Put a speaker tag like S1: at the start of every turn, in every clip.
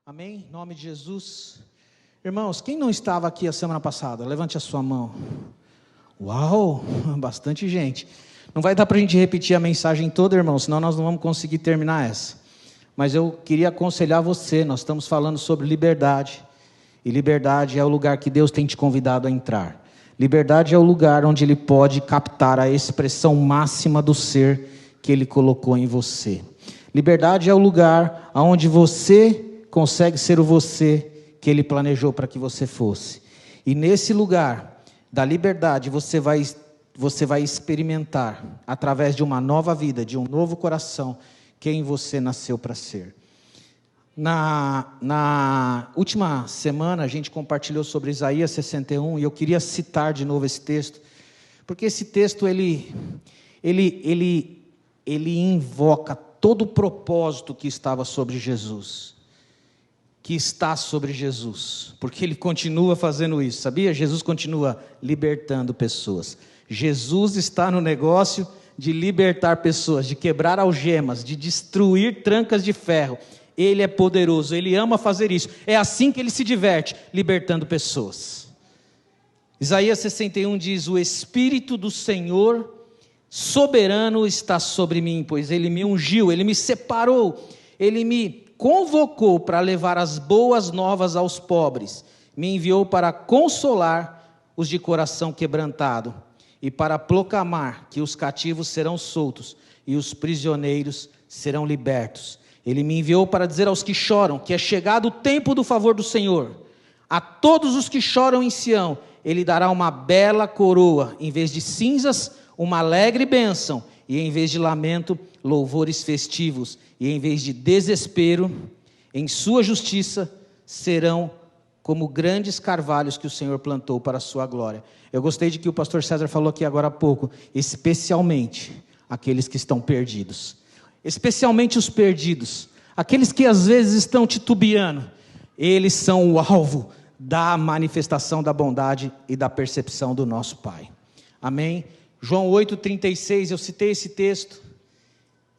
S1: Amém? Em nome de Jesus. Irmãos, quem não estava aqui a semana passada? Levante a sua mão. Uau, bastante gente. Não vai dar para a gente repetir a mensagem toda, irmão, senão nós não vamos conseguir terminar essa. Mas eu queria aconselhar você, nós estamos falando sobre liberdade. E liberdade é o lugar que Deus tem te convidado a entrar. Liberdade é o lugar onde Ele pode captar a expressão máxima do ser que Ele colocou em você. Liberdade é o lugar onde você consegue ser o você que Ele planejou para que você fosse. E nesse lugar da liberdade você vai experimentar, através de uma nova vida, de um novo coração, quem você nasceu para ser. Na última semana a gente compartilhou sobre Isaías 61 e eu queria citar de novo esse texto, porque esse texto ele invoca todo o propósito que estava sobre Jesus, que está sobre Jesus, porque Ele continua fazendo isso, sabia? Jesus continua libertando pessoas. Jesus está no negócio de libertar pessoas, de quebrar algemas, de destruir trancas de ferro. Ele é poderoso, Ele ama fazer isso. É assim que Ele se diverte, libertando pessoas. Isaías 61 diz: o Espírito do Senhor soberano está sobre mim, pois Ele me ungiu, Ele me separou, Ele me convocou para levar as boas novas aos pobres, me enviou para consolar os de coração quebrantado, e para proclamar que os cativos serão soltos, e os prisioneiros serão libertos. Ele me enviou para dizer aos que choram, que é chegado o tempo do favor do Senhor. A todos os que choram em Sião, Ele dará uma bela coroa, em vez de cinzas, uma alegre bênção, e em vez de lamento, louvores festivos, e em vez de desespero, em sua justiça, serão como grandes carvalhos que o Senhor plantou para a sua glória. Eu gostei de que o pastor César falou aqui agora há pouco, especialmente aqueles que estão perdidos, especialmente os perdidos, aqueles que às vezes estão titubeando, eles são o alvo da manifestação da bondade e da percepção do nosso Pai. Amém? João 8,36, eu citei esse texto,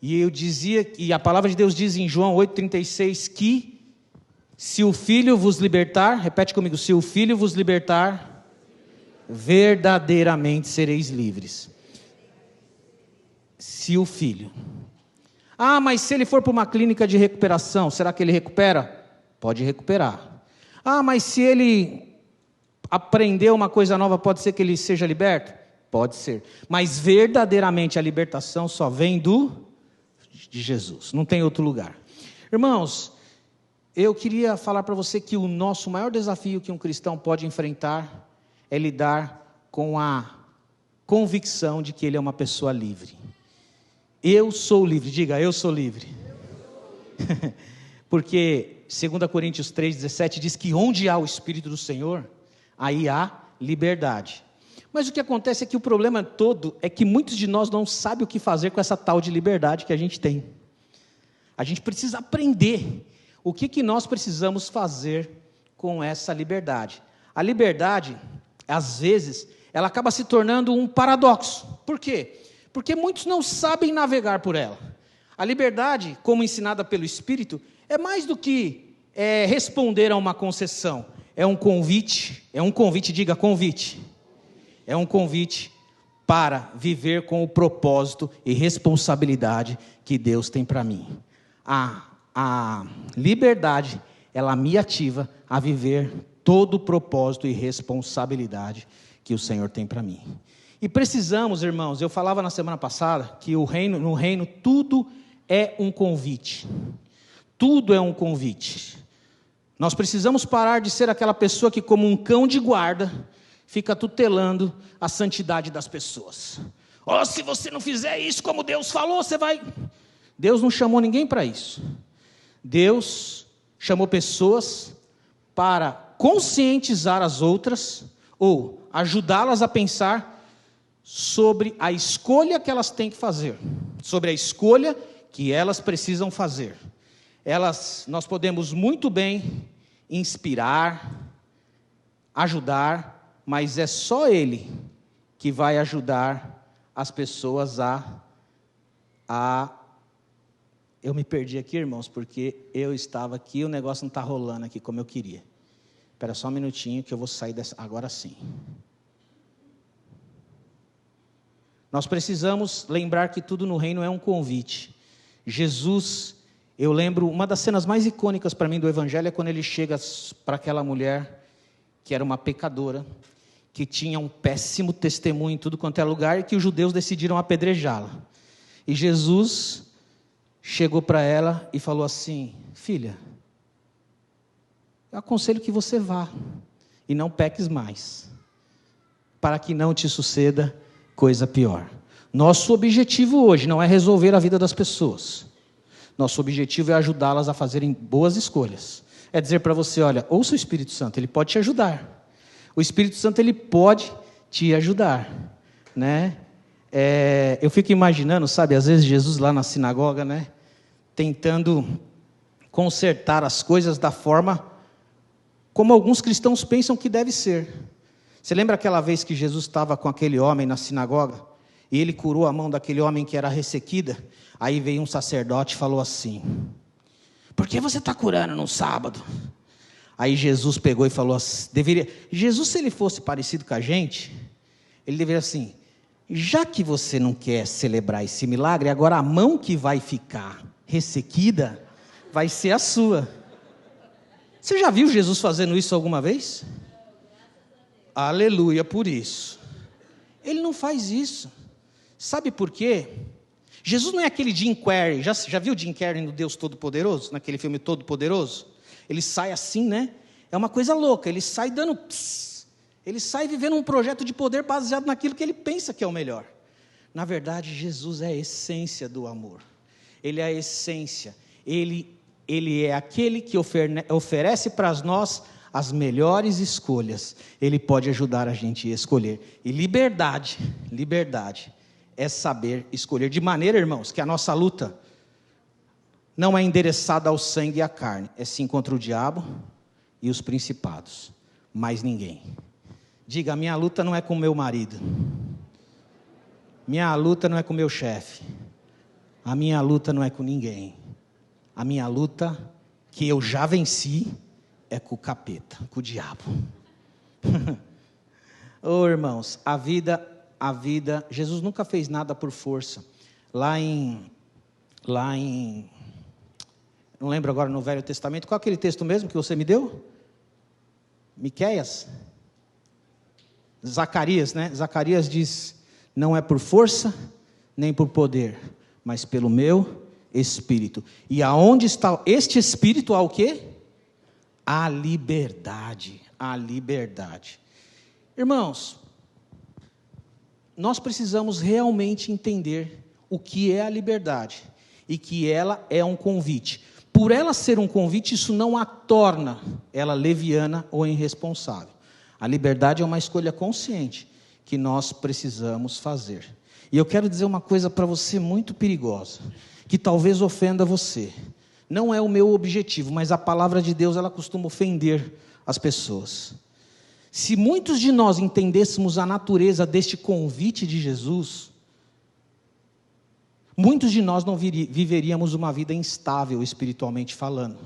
S1: e eu dizia, e a palavra de Deus diz em João 8,36, que se o Filho vos libertar, repete comigo, se o Filho vos libertar, verdadeiramente sereis livres. Se o Filho. Ah, mas se ele for para uma clínica de recuperação, será que ele recupera? Pode recuperar. Ah, mas se ele aprender uma coisa nova, pode ser que ele seja liberto? Pode ser, mas verdadeiramente a libertação só vem de Jesus, não tem outro lugar. Irmãos, eu queria falar para você que o nosso maior desafio que um cristão pode enfrentar é lidar com a convicção de que ele é uma pessoa livre. Eu sou livre, diga, eu sou livre. Porque 2 Coríntios 3,17 diz que onde há o Espírito do Senhor, aí há liberdade. Mas o que acontece é que o problema todo é que muitos de nós não sabem o que fazer com essa tal de liberdade que a gente tem. A gente precisa aprender o que nós precisamos fazer com essa liberdade. A liberdade, às vezes, ela acaba se tornando um paradoxo. Por quê? Porque muitos não sabem navegar por ela. A liberdade, como ensinada pelo Espírito, é mais do que responder a uma concessão. É um convite, diga convite. É um convite para viver com o propósito e responsabilidade que Deus tem para mim. A liberdade, ela me ativa a viver todo o propósito e responsabilidade que o Senhor tem para mim. E precisamos, irmãos, eu falava na semana passada que no reino tudo é um convite. Tudo é um convite. Nós precisamos parar de ser aquela pessoa que, como um cão de guarda, fica tutelando a santidade das pessoas. Se você não fizer isso como Deus falou, você vai... Deus não chamou ninguém para isso. Deus chamou pessoas para conscientizar as outras, ou ajudá-las a pensar sobre a escolha que elas têm que fazer, sobre a escolha que elas precisam fazer. Nós podemos muito bem inspirar, ajudar, mas é só Ele que vai ajudar as pessoas a Eu me perdi aqui, irmãos, porque eu estava aqui e o negócio não está rolando aqui como eu queria. Espera só um minutinho que eu vou sair dessa. Agora sim. Nós precisamos lembrar que tudo no reino é um convite. Jesus, eu lembro, uma das cenas mais icônicas para mim do Evangelho é quando ele chega para aquela mulher que era uma pecadora, que tinha um péssimo testemunho em tudo quanto é lugar e que os judeus decidiram apedrejá-la. E Jesus chegou para ela e falou assim: filha, eu aconselho que você vá e não peques mais, para que não te suceda coisa pior. Nosso objetivo hoje não é resolver a vida das pessoas. Nosso objetivo é ajudá-las a fazerem boas escolhas. É dizer para você, olha, ouça o Espírito Santo, ele pode te ajudar. O Espírito Santo, ele pode te ajudar, né? Eu fico imaginando, sabe, às vezes Jesus lá na sinagoga, né, tentando consertar as coisas da forma como alguns cristãos pensam que deve ser. Você lembra aquela vez que Jesus estava com aquele homem na sinagoga, e ele curou a mão daquele homem que era ressequida? Aí veio um sacerdote e falou assim: por que você está curando no sábado? Aí Jesus pegou e falou assim, Jesus, se ele fosse parecido com a gente, ele deveria assim: já que você não quer celebrar esse milagre, agora a mão que vai ficar ressequida vai ser a sua. Você já viu Jesus fazendo isso alguma vez? Aleluia por isso. Ele não faz isso. Sabe por quê? Jesus não é aquele Jim Carrey. Já viu Jim Carrey no Deus Todo-Poderoso? Naquele filme Todo-Poderoso? Ele sai assim, né? É uma coisa louca. Ele sai dando pss. Ele sai vivendo um projeto de poder baseado naquilo que ele pensa que é o melhor. Na verdade, Jesus é a essência do amor. Ele é a essência. Ele é aquele que oferece para nós as melhores escolhas. Ele pode ajudar a gente a escolher. E liberdade é saber escolher. De maneira, irmãos, que a nossa luta não é endereçada ao sangue e à carne, é sim contra o diabo e os principados. Mais ninguém. Diga, a minha luta não é com o meu marido. Minha luta não é com o meu chefe. A minha luta não é com ninguém. A minha luta, que eu já venci, é com o capeta, com o diabo. Oh, irmãos, a vida, Jesus nunca fez nada por força. Lá em, não lembro agora no Velho Testamento, qual é aquele texto mesmo que você me deu? Miqueias? Zacarias, né? Zacarias diz, não é por força, nem por poder, mas pelo meu Espírito. E aonde está este Espírito, há o quê? A liberdade, a liberdade. Irmãos, nós precisamos realmente entender o que é a liberdade, e que ela é um convite. Por ela ser um convite, isso não a torna ela leviana ou irresponsável. A liberdade é uma escolha consciente que nós precisamos fazer. E eu quero dizer uma coisa para você muito perigosa, que talvez ofenda você. Não é o meu objetivo, mas a palavra de Deus, ela costuma ofender as pessoas. Se muitos de nós entendêssemos a natureza deste convite de Jesus, muitos de nós não viveríamos uma vida instável espiritualmente falando,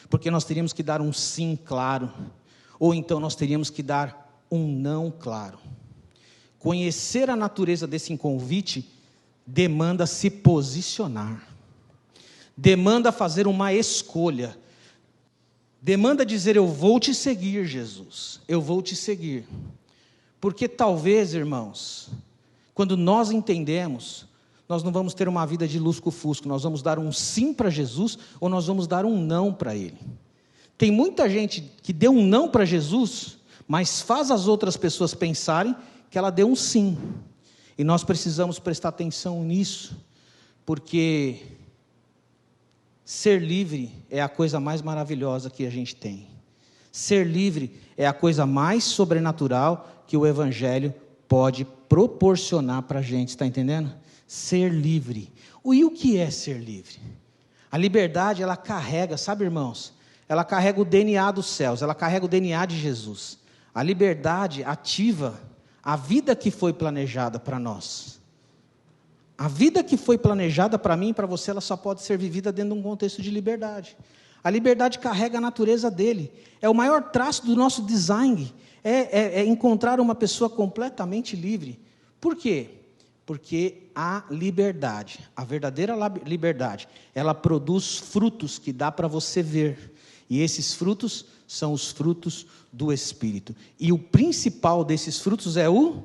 S1: porque nós teríamos que dar um sim claro, ou então nós teríamos que dar um não claro. Conhecer a natureza desse convite demanda se posicionar, demanda fazer uma escolha, demanda dizer, eu vou te seguir, Jesus, eu vou te seguir. Porque talvez, irmãos, quando nós entendemos, nós não vamos ter uma vida de lusco-fusco, nós vamos dar um sim para Jesus, ou nós vamos dar um não para Ele. Tem muita gente que deu um não para Jesus, mas faz as outras pessoas pensarem que ela deu um sim. E nós precisamos prestar atenção nisso, porque ser livre é a coisa mais maravilhosa que a gente tem. Ser livre é a coisa mais sobrenatural que o Evangelho pode proporcionar para a gente, está entendendo? Ser livre. E o que é ser livre? A liberdade, ela carrega, sabe, irmãos? Ela carrega o DNA dos céus, ela carrega o DNA de Jesus. A liberdade ativa a vida que foi planejada para nós. A vida que foi planejada para mim e para você, ela só pode ser vivida dentro de um contexto de liberdade. A liberdade carrega a natureza dele. É o maior traço do nosso design. É encontrar uma pessoa completamente livre. Por quê? Porque a liberdade, a verdadeira liberdade, ela produz frutos que dá para você ver. E esses frutos são os frutos do Espírito. E o principal desses frutos é o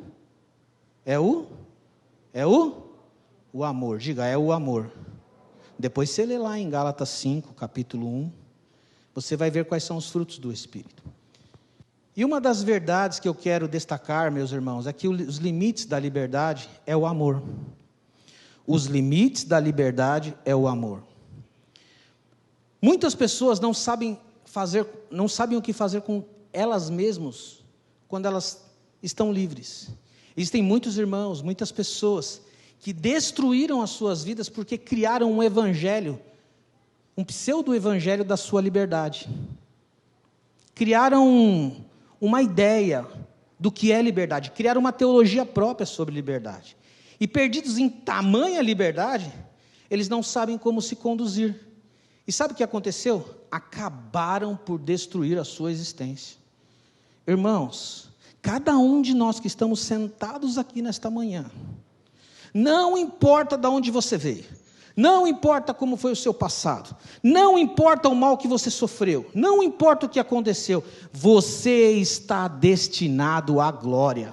S1: amor. Diga, é o amor. Depois você lê lá em Gálatas 5, capítulo 1, você vai ver quais são os frutos do Espírito. E uma das verdades que eu quero destacar, meus irmãos, é que os limites da liberdade é o amor. Os limites da liberdade é o amor. Muitas pessoas não sabem o que fazer com elas mesmas quando elas estão livres. Existem muitos irmãos, muitas pessoas que destruíram as suas vidas porque criaram um evangelho, um pseudo-evangelho da sua liberdade. Criaram uma ideia do que é liberdade, criaram uma teologia própria sobre liberdade. E perdidos em tamanha liberdade, eles não sabem como se conduzir. E sabe o que aconteceu? Acabaram por destruir a sua existência. Irmãos, cada um de nós que estamos sentados aqui nesta manhã, não importa de onde você veio, não importa como foi o seu passado, não importa o mal que você sofreu, não importa o que aconteceu, você está destinado à glória.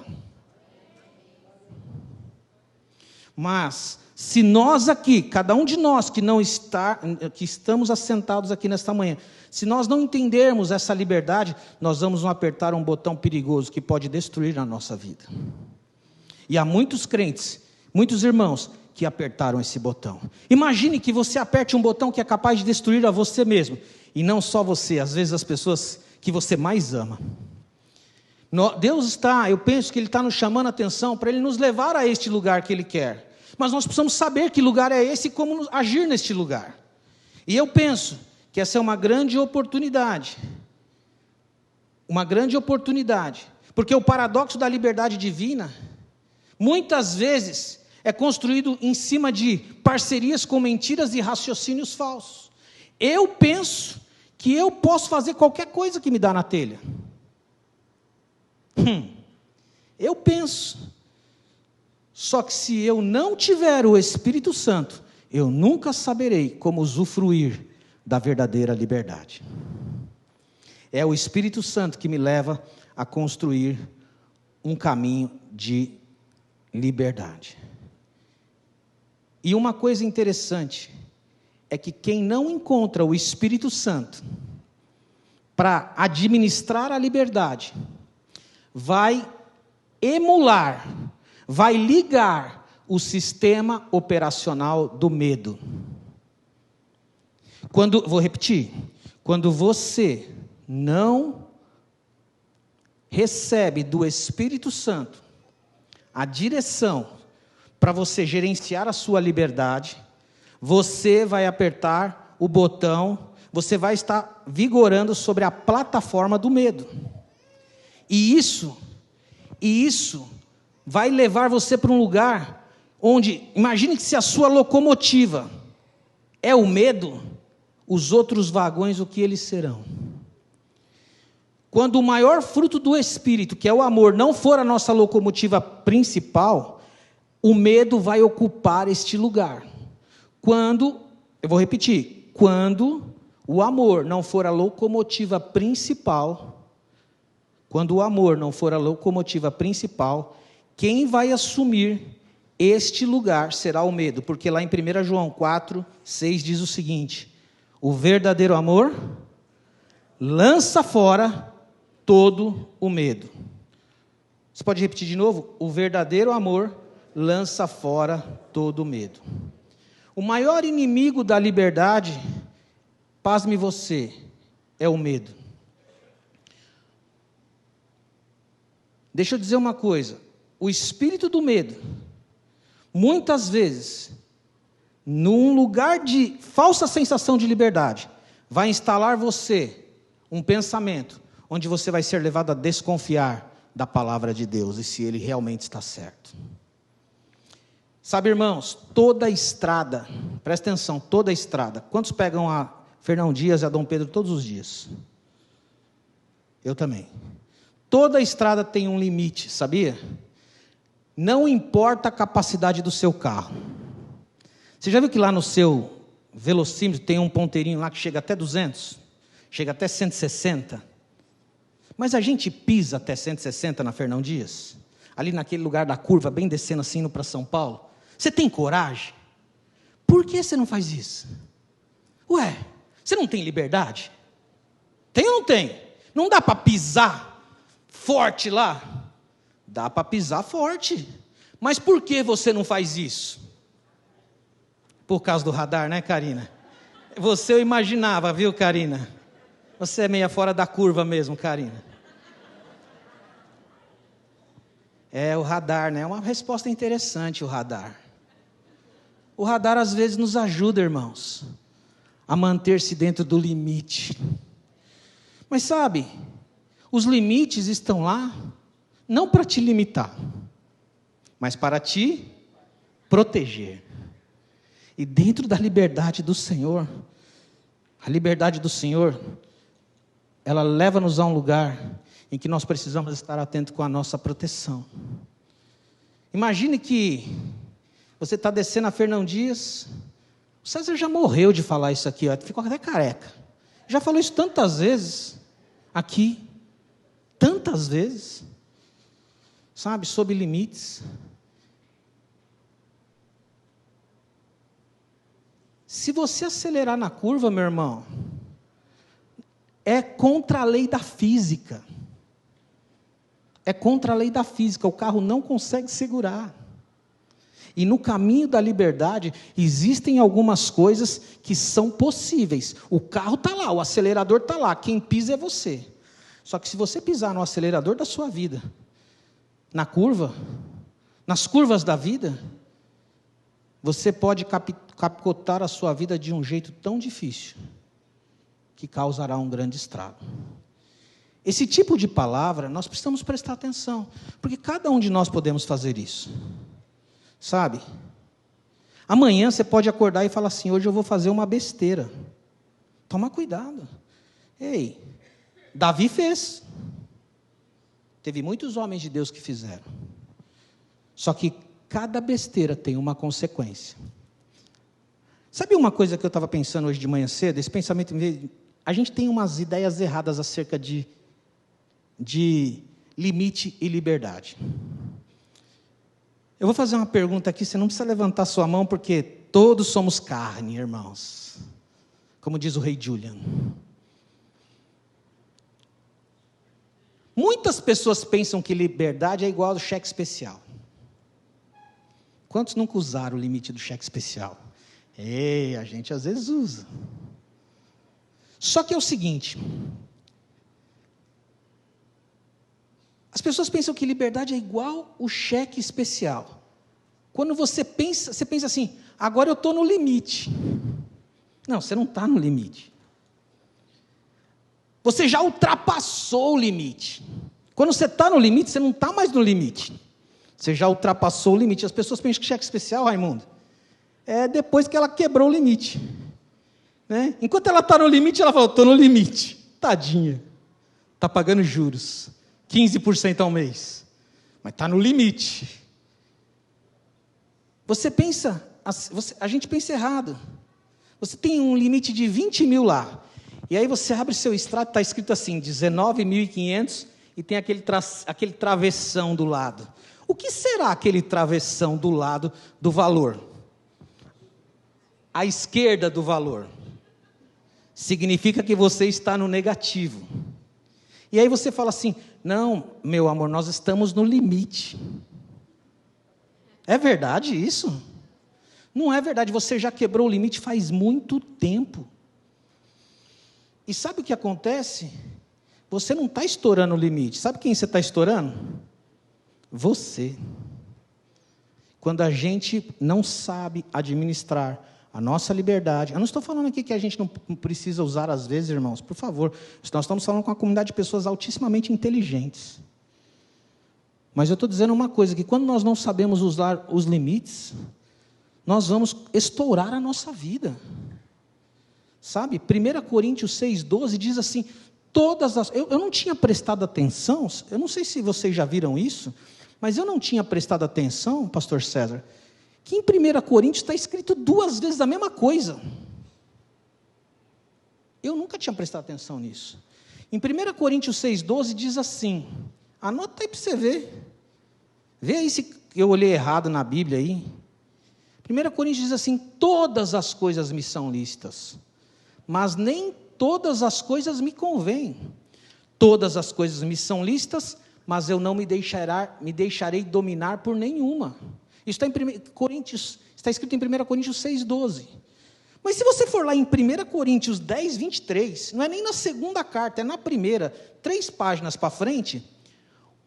S1: Mas, se nós aqui, cada um de nós que estamos assentados aqui nesta manhã, se nós não entendermos essa liberdade, nós vamos apertar um botão perigoso que pode destruir a nossa vida. E há muitos crentes, muitos irmãos, que apertaram esse botão. Imagine que você aperte um botão que é capaz de destruir a você mesmo. E não só você, às vezes as pessoas que você mais ama. Eu penso que Ele está nos chamando a atenção para Ele nos levar a este lugar que Ele quer. Mas nós precisamos saber que lugar é esse e como agir neste lugar. E eu penso que essa é uma grande oportunidade. Uma grande oportunidade. Porque o paradoxo da liberdade divina, muitas vezes, é construído em cima de parcerias com mentiras e raciocínios falsos. Eu penso que eu posso fazer qualquer coisa que me dá na telha. Eu penso. Só que se eu não tiver o Espírito Santo, eu nunca saberei como usufruir da verdadeira liberdade. É o Espírito Santo que me leva a construir um caminho de liberdade. E uma coisa interessante é que quem não encontra o Espírito Santo para administrar a liberdade, vai emular, vai ligar o sistema operacional do medo. Vou repetir, quando você não recebe do Espírito Santo a direção para você gerenciar a sua liberdade, você vai apertar o botão, você vai estar vigorando sobre a plataforma do medo. E isso vai levar você para um lugar onde, imagine que se a sua locomotiva é o medo, os outros vagões, o que eles serão? Quando o maior fruto do Espírito, que é o amor, não for a nossa locomotiva principal, o medo vai ocupar este lugar. Eu vou repetir, quando o amor não for a locomotiva principal, quem vai assumir este lugar será o medo, porque lá em 1 João 4, 6 diz o seguinte: o verdadeiro amor lança fora todo o medo. Você pode repetir de novo? O verdadeiro amor lança fora todo o medo. O maior inimigo da liberdade, pasme você, é o medo. Deixa eu dizer uma coisa, o espírito do medo, muitas vezes, num lugar de falsa sensação de liberdade, vai instalar você um pensamento, onde você vai ser levado a desconfiar da palavra de Deus, e se ele realmente está certo. Sabe, irmãos, toda a estrada, presta atenção, toda a estrada. Quantos pegam a Fernão Dias e a Dom Pedro todos os dias? Eu também. Toda a estrada tem um limite, sabia? Não importa a capacidade do seu carro. Você já viu que lá no seu velocímetro tem um ponteirinho lá que chega até 200? Chega até 160? Mas a gente pisa até 160 na Fernão Dias? Ali naquele lugar da curva, bem descendo assim, indo para São Paulo? Você tem coragem? Por que você não faz isso? Ué, você não tem liberdade? Tem ou não tem? Não dá para pisar forte lá? Dá para pisar forte. Mas por que você não faz isso? Por causa do radar, né, Karina? Você eu imaginava, viu, Karina? Você é meia fora da curva mesmo, Karina. É o radar, né? É uma resposta interessante, o radar. O radar às vezes nos ajuda, irmãos, a manter-se dentro do limite. Mas sabe, os limites estão lá não para te limitar, mas para te proteger. E dentro da liberdade do Senhor, a liberdade do Senhor, ela leva-nos a um lugar em que nós precisamos estar atentos com a nossa proteção. Imagine que você está descendo a Fernão Dias, o César já morreu de falar isso aqui, ó, ficou até careca. Já falou isso tantas vezes aqui, tantas vezes, sabe, sob limites. Se você acelerar na curva, meu irmão, é contra a lei da física. É contra a lei da física, o carro não consegue segurar. E no caminho da liberdade, existem algumas coisas que são possíveis. O carro está lá, o acelerador está lá, quem pisa é você. Só que se você pisar no acelerador da sua vida, na curva, nas curvas da vida, você pode capotar a sua vida de um jeito tão difícil, que causará um grande estrago. Esse tipo de palavra, nós precisamos prestar atenção, porque cada um de nós podemos fazer isso. Sabe? Amanhã você pode acordar e falar assim, hoje eu vou fazer uma besteira. Toma cuidado. Ei, Davi fez. Teve muitos homens de Deus que fizeram. Só que cada besteira tem uma consequência. Sabe uma coisa que eu estava pensando hoje de manhã cedo? Esse pensamento, a gente tem umas ideias erradas acerca de limite e liberdade. Eu vou fazer uma pergunta aqui, você não precisa levantar sua mão, porque todos somos carne, irmãos. Como diz o rei Julian. Muitas pessoas pensam que liberdade é igual ao cheque especial. Quantos nunca usaram o limite do cheque especial? A gente às vezes usa. Só que é o seguinte, as pessoas pensam que liberdade é igual o cheque especial. Quando você pensa assim, agora eu estou no limite. Não, você não está no limite. Você já ultrapassou o limite. Quando você está no limite, você não está mais no limite. Você já ultrapassou o limite. As pessoas pensam que cheque especial, Raimundo, é depois que ela quebrou o limite. Né? Enquanto ela está no limite, ela fala, estou no limite. Tadinha. Está pagando juros. 15% ao mês. Mas está no limite. Você pensa, a gente pensa errado. Você tem um limite de 20 mil lá. E aí você abre seu extrato, está escrito assim, 19.500, e tem aquele travessão do lado. O que será aquele travessão do lado do valor? À esquerda do valor. Significa que você está no negativo. E aí você fala assim, não, meu amor, nós estamos no limite. É verdade isso? Não é verdade, você já quebrou o limite faz muito tempo. E sabe o que acontece? Você não está estourando o limite. Sabe quem você está estourando? Você. Quando a gente não sabe administrar a nossa liberdade. Eu não estou falando aqui que a gente não precisa usar às vezes, irmãos, por favor. Nós estamos falando com uma comunidade de pessoas altissimamente inteligentes. Mas eu estou dizendo uma coisa, que quando nós não sabemos usar os limites, nós vamos estourar a nossa vida. Sabe, 1 Coríntios 6,12 diz assim, eu não tinha prestado atenção, eu não sei se vocês já viram isso, mas eu não tinha prestado atenção, pastor César, que em 1 Coríntios está escrito 2 vezes a mesma coisa. Eu nunca tinha prestado atenção nisso. Em 1 Coríntios 6,12 diz assim, anota aí para você ver. Vê aí se eu olhei errado na Bíblia aí. 1 Coríntios diz assim, todas as coisas me são lícitas, mas nem todas as coisas me convêm. Todas as coisas me são lícitas, mas eu não me deixarei dominar por nenhuma. Isso está, está escrito em 1 Coríntios 6,12. Mas se você for lá em 1 Coríntios 10, 23, não é nem na segunda carta, é na primeira, 3 páginas para frente,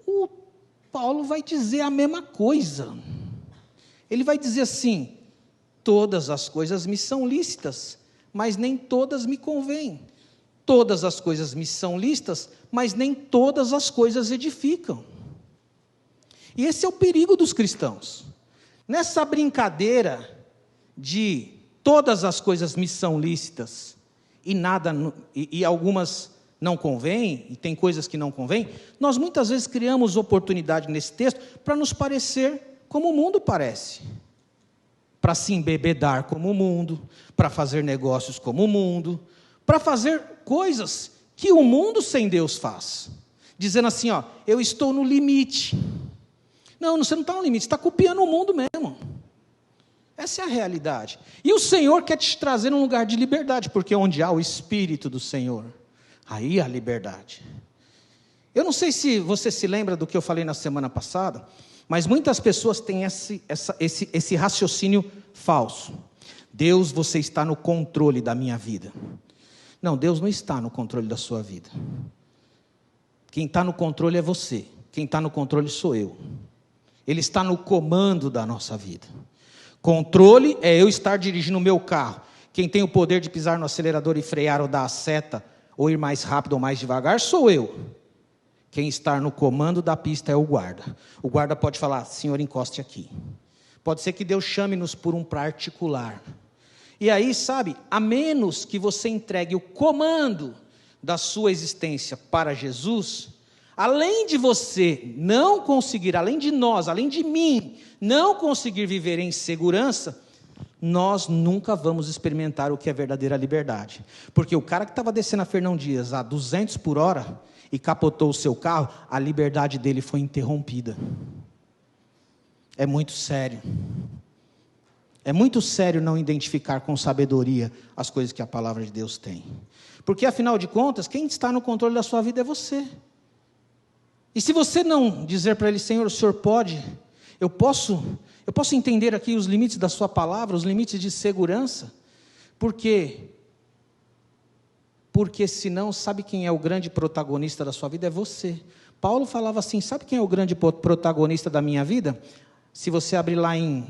S1: o Paulo vai dizer a mesma coisa. Ele vai dizer assim, todas as coisas me são lícitas, mas nem todas me convêm. Todas as coisas me são lícitas, mas nem todas as coisas edificam. E esse é o perigo dos cristãos. Nessa brincadeira de todas as coisas me são lícitas e algumas não convêm, e tem coisas que não convêm, nós muitas vezes criamos oportunidade nesse texto para nos parecer como o mundo parece. Para se embebedar como o mundo, para fazer negócios como o mundo, para fazer coisas que o mundo sem Deus faz. Dizendo assim, ó, eu estou no limite. Não, você não está no limite, você está copiando o mundo mesmo. Essa é a realidade. E o Senhor quer te trazer num lugar de liberdade, porque onde há o Espírito do Senhor, aí há liberdade. Eu não sei se você se lembra do que eu falei na semana passada, mas muitas pessoas têm esse raciocínio falso. Deus, você está no controle da minha vida. Não, Deus não está no controle da sua vida. Quem está no controle é você. Quem está no controle sou eu. Ele está no comando da nossa vida. Controle é eu estar dirigindo o meu carro. Quem tem o poder de pisar no acelerador e frear ou dar a seta, ou ir mais rápido ou mais devagar, sou eu. Quem está no comando da pista é o guarda. O guarda pode falar, senhor, encoste aqui. Pode ser que Deus chame-nos por um particular. E aí, sabe, a menos que você entregue o comando da sua existência para Jesus, além de você não conseguir, além de nós, além de mim, não conseguir viver em segurança, nós nunca vamos experimentar o que é verdadeira liberdade. Porque o cara que estava descendo a Fernão Dias a 200 por hora e capotou o seu carro, a liberdade dele foi interrompida. É muito sério. É muito sério não identificar com sabedoria as coisas que a palavra de Deus tem. Porque, afinal de contas, quem está no controle da sua vida é você. E se você não dizer para ele, Senhor, o Senhor pode, eu posso entender aqui os limites da sua palavra, os limites de segurança, porque senão, sabe quem é o grande protagonista da sua vida? É você. Paulo falava assim, sabe quem é o grande protagonista da minha vida? Se você abrir lá em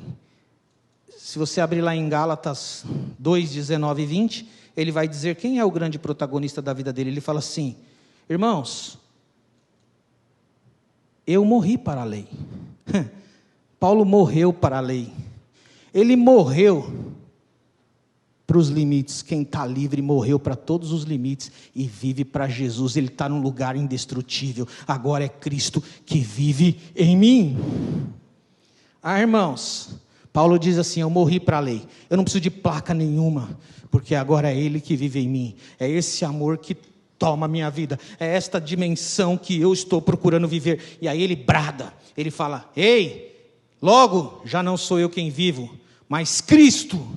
S1: Gálatas 2, 19 e 20, ele vai dizer quem é o grande protagonista da vida dele. Ele fala assim, irmãos, eu morri para a lei. Paulo morreu para a lei. Ele morreu para os limites. Quem está livre morreu para todos os limites e vive para Jesus. Ele está num lugar indestrutível. Agora é Cristo que vive em mim. Irmãos, Paulo diz assim, eu morri para a lei. Eu não preciso de placa nenhuma, porque agora é Ele que vive em mim. É esse amor que toma a minha vida. É esta dimensão que eu estou procurando viver. E aí ele brada. Ele fala, ei, logo já não sou eu quem vivo, mas Cristo,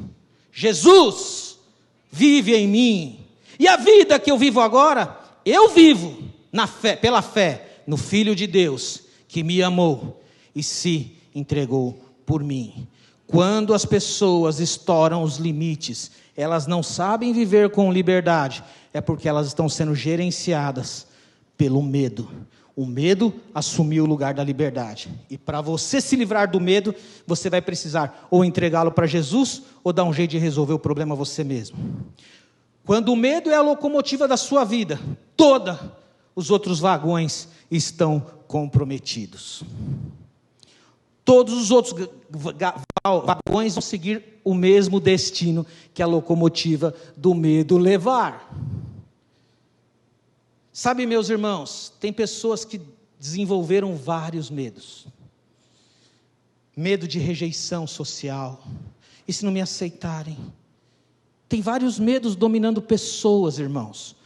S1: Jesus, vive em mim. E a vida que eu vivo agora, eu vivo na fé, pela fé no Filho de Deus, que me amou e se entregou por mim. Quando as pessoas estouram os limites, elas não sabem viver com liberdade, é porque elas estão sendo gerenciadas pelo medo. O medo assumiu o lugar da liberdade. E para você se livrar do medo, você vai precisar ou entregá-lo para Jesus, ou dar um jeito de resolver o problema você mesmo. Quando o medo é a locomotiva da sua vida, todos os outros vagões estão comprometidos. Todos os outros vagões vão seguir o mesmo destino que a locomotiva do medo levar. Sabe, meus irmãos, tem pessoas que desenvolveram vários medos. Medo de rejeição social. E se não me aceitarem? Tem vários medos dominando pessoas, irmãos.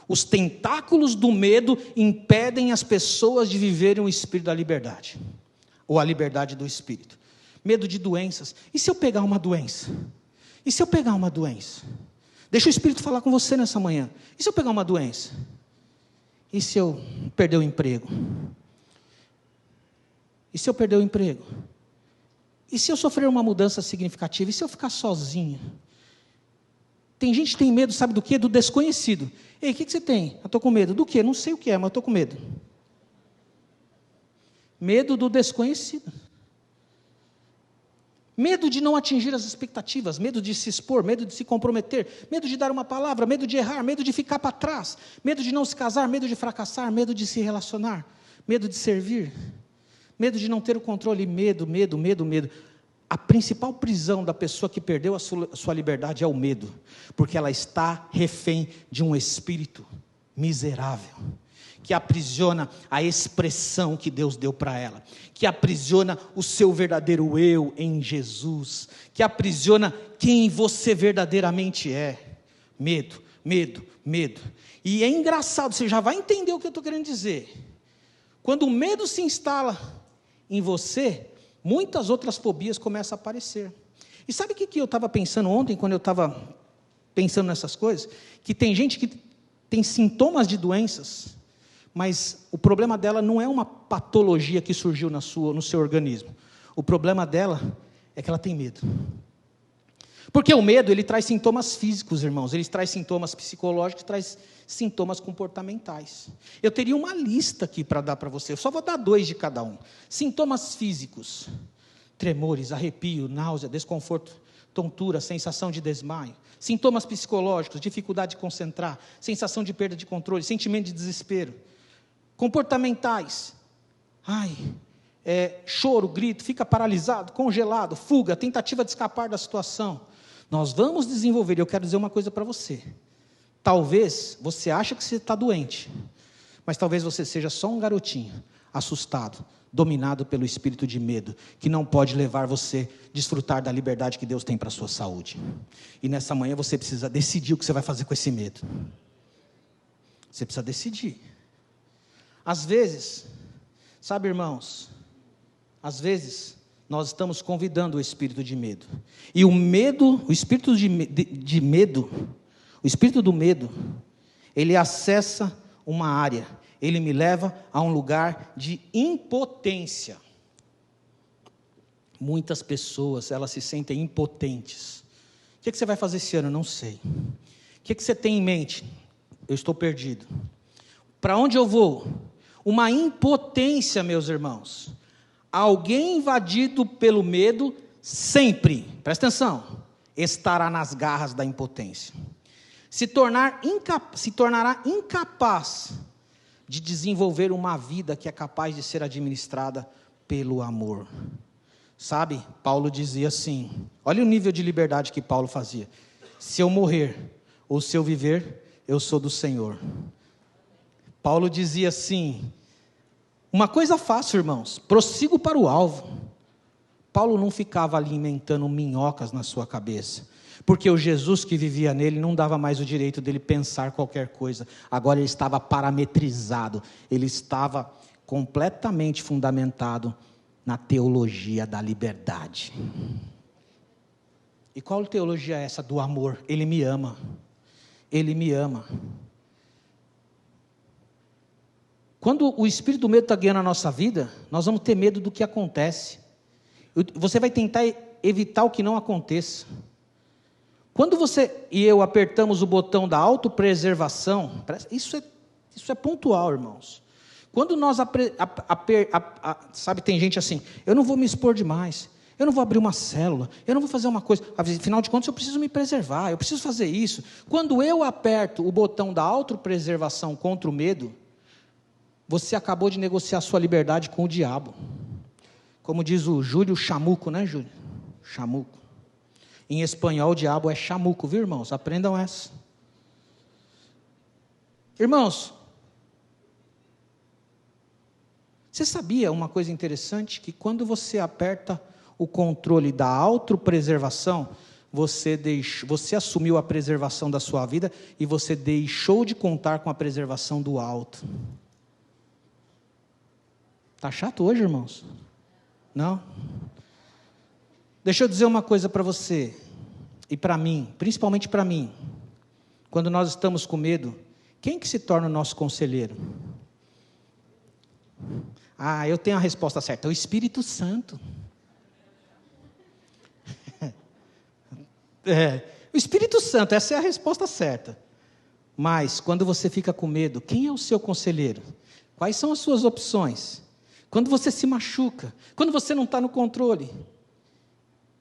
S1: Os tentáculos do medo impedem as pessoas de viverem o espírito da liberdade. Ou a liberdade do espírito. Medo de doenças. E se eu pegar uma doença? E se eu pegar uma doença? Deixa o Espírito falar com você nessa manhã. E se eu pegar uma doença? E se eu perder o emprego? E se eu perder o emprego? E se eu sofrer uma mudança significativa? E se eu ficar sozinho? Tem gente que tem medo, sabe do quê? Do desconhecido. Ei, o que você tem? Eu estou com medo. Do quê? Não sei o que é, mas eu estou com medo. Medo do desconhecido. Medo de não atingir as expectativas, medo de se expor, medo de se comprometer, medo de dar uma palavra, medo de errar, medo de ficar para trás, medo de não se casar, medo de fracassar, medo de se relacionar, medo de servir, medo de não ter o controle, medo. A principal prisão da pessoa que perdeu a sua liberdade é o medo, porque ela está refém de um espírito miserável, que aprisiona a expressão que Deus deu para ela, que aprisiona o seu verdadeiro eu em Jesus, que aprisiona quem você verdadeiramente é. Medo. E é engraçado, você já vai entender o que eu estou querendo dizer. Quando o medo se instala em você, muitas outras fobias começam a aparecer. E sabe o que eu estava pensando ontem, quando eu estava pensando nessas coisas? Que tem gente que tem sintomas de doenças, mas o problema dela não é uma patologia que surgiu no seu organismo. O problema dela é que ela tem medo. Porque o medo, ele traz sintomas físicos, irmãos. Ele traz sintomas psicológicos, traz sintomas comportamentais. Eu teria uma lista aqui para dar para você. Eu só vou dar 2 de cada um. Sintomas físicos. Tremores, arrepio, náusea, desconforto, tontura, sensação de desmaio. Sintomas psicológicos, dificuldade de concentrar, sensação de perda de controle, sentimento de desespero. Comportamentais, choro, grito, fica paralisado, congelado, fuga, tentativa de escapar da situação. Nós vamos desenvolver, e eu quero dizer uma coisa para você. Talvez você ache que você está doente, mas talvez você seja só um garotinho, assustado, dominado pelo espírito de medo, que não pode levar você a desfrutar da liberdade que Deus tem para a sua saúde. E nessa manhã você precisa decidir o que você vai fazer com esse medo. Você precisa decidir. Às vezes, sabe, irmãos, às vezes nós estamos convidando o espírito de medo. E o medo, o espírito de medo, o espírito do medo, ele acessa uma área, ele me leva a um lugar de impotência. Muitas pessoas, elas se sentem impotentes. O que você vai fazer esse ano? Não sei. O que você tem em mente? Eu estou perdido. Para onde eu vou? Uma impotência, meus irmãos. Alguém invadido pelo medo, sempre, presta atenção, estará nas garras da impotência. Se tornará incapaz de desenvolver uma vida que é capaz de ser administrada pelo amor. Sabe, Paulo dizia assim, olha o nível de liberdade que Paulo fazia. Se eu morrer, ou se eu viver, eu sou do Senhor. Paulo dizia assim, uma coisa fácil, irmãos, prossigo para o alvo. Paulo não ficava alimentando minhocas na sua cabeça, porque o Jesus que vivia nele não dava mais o direito dele pensar qualquer coisa. Agora ele estava parametrizado, ele estava completamente fundamentado na teologia da liberdade. E qual teologia é essa do amor? Ele me ama, ele me ama. Quando o espírito do medo está guiando a nossa vida, nós vamos ter medo do que acontece. Você vai tentar evitar o que não aconteça. Quando você e eu apertamos o botão da autopreservação, isso é pontual, irmãos. Quando nós, sabe, tem gente assim, eu não vou me expor demais, eu não vou abrir uma célula, eu não vou fazer uma coisa, afinal de contas eu preciso me preservar, eu preciso fazer isso. Quando eu aperto o botão da autopreservação contra o medo, você acabou de negociar sua liberdade com o diabo. Como diz o Júlio Chamuco, né, Júlio? chamuco. Em espanhol, o diabo é chamuco, viu, irmãos? Aprendam essa. Irmãos, você sabia uma coisa interessante? Que quando você aperta o controle da autopreservação, você assumiu a preservação da sua vida e você deixou de contar com a preservação do alto. Está chato hoje, irmãos? Não? Deixa eu dizer uma coisa para você e para mim, principalmente para mim. Quando nós estamos com medo, quem que se torna o nosso conselheiro? Ah, eu tenho a resposta certa, o Espírito Santo. O Espírito Santo, essa é a resposta certa. Mas, quando você fica com medo, quem é o seu conselheiro? Quais são as suas opções? Quando você se machuca, quando você não está no controle,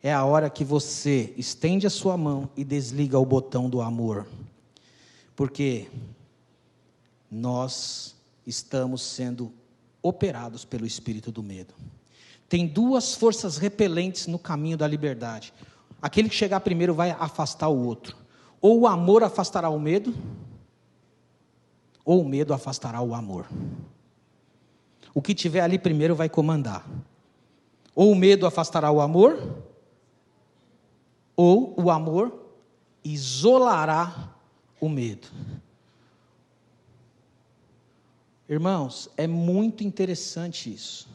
S1: é a hora que você estende a sua mão e desliga o botão do amor. Porque nós estamos sendo operados pelo espírito do medo. Tem duas forças repelentes no caminho da liberdade. Aquele que chegar primeiro vai afastar o outro. Ou o amor afastará o medo, ou o medo afastará o amor. O que tiver ali primeiro vai comandar. Ou o medo afastará o amor, ou o amor isolará o medo. Irmãos, é muito interessante isso.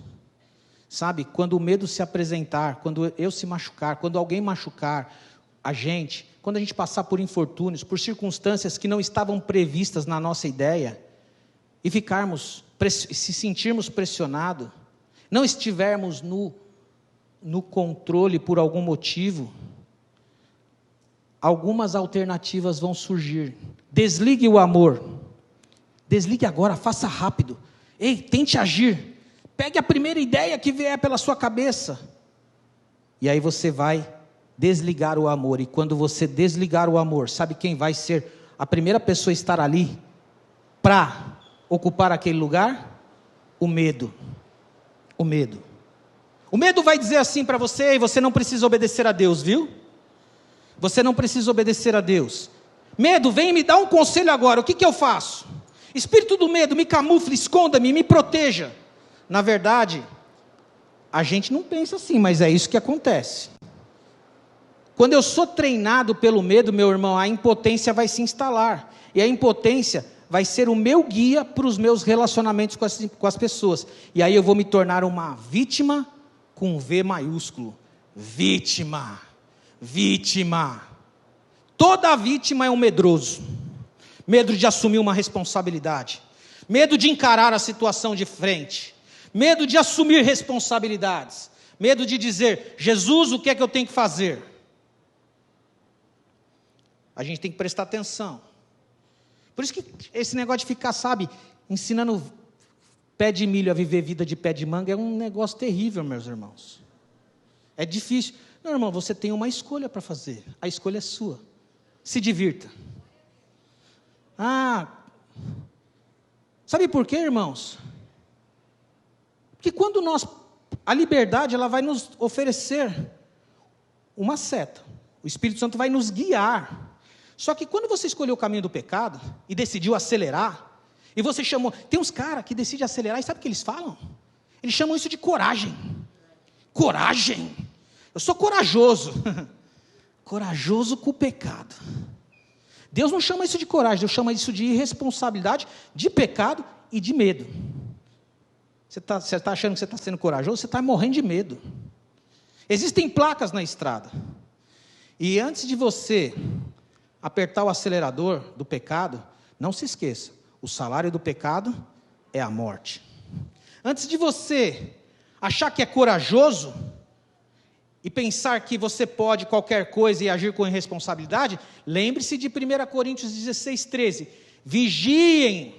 S1: Sabe, quando o medo se apresentar, quando eu se machucar, quando alguém machucar a gente, quando a gente passar por infortúnios, por circunstâncias que não estavam previstas na nossa ideia, e se sentirmos pressionados, não estivermos no controle por algum motivo, algumas alternativas vão surgir. Desligue o amor. Desligue agora, faça rápido. Ei, tente agir. Pegue a primeira ideia que vier pela sua cabeça. E aí você vai desligar o amor. E quando você desligar o amor, sabe quem vai ser a primeira pessoa a estar ali para ocupar aquele lugar? O medo. O medo. O medo vai dizer assim para você: e você não precisa obedecer a Deus, viu? Você não precisa obedecer a Deus. Medo, vem me dar um conselho agora, o que eu faço? Espírito do medo, me camufle, esconda-me, me proteja. Na verdade, a gente não pensa assim, mas é isso que acontece. Quando eu sou treinado pelo medo, meu irmão, a impotência vai se instalar. E a impotência vai ser o meu guia para os meus relacionamentos com as pessoas. E aí eu vou me tornar uma vítima com V maiúsculo. Vítima. Vítima. Toda vítima é um medroso. Medo de assumir uma responsabilidade. Medo de encarar a situação de frente. Medo de assumir responsabilidades. Medo de dizer: Jesus, o que é que eu tenho que fazer? A gente tem que prestar atenção. Por isso que esse negócio de ficar, sabe, ensinando pé de milho a viver vida de pé de manga é um negócio terrível, meus irmãos. É difícil. Não, irmão, você tem uma escolha para fazer. A escolha é sua. Se divirta. Sabe por quê, irmãos? Porque quando a liberdade, ela vai nos oferecer uma seta. O Espírito Santo vai nos guiar. Só que quando você escolheu o caminho do pecado e decidiu acelerar, e você chamou, tem uns caras que decidem acelerar, e sabe o que eles falam? Eles chamam isso de coragem. Coragem. Eu sou corajoso. Corajoso com o pecado. Deus não chama isso de coragem, Deus chama isso de irresponsabilidade, de pecado e de medo. Você está achando que você está sendo corajoso? Você está morrendo de medo. Existem placas na estrada. E antes de você apertar o acelerador do pecado, não se esqueça, o salário do pecado é a morte. Antes de você achar que é corajoso e pensar que você pode qualquer coisa e agir com irresponsabilidade, lembre-se de 1 Coríntios 16:13. Vigiem.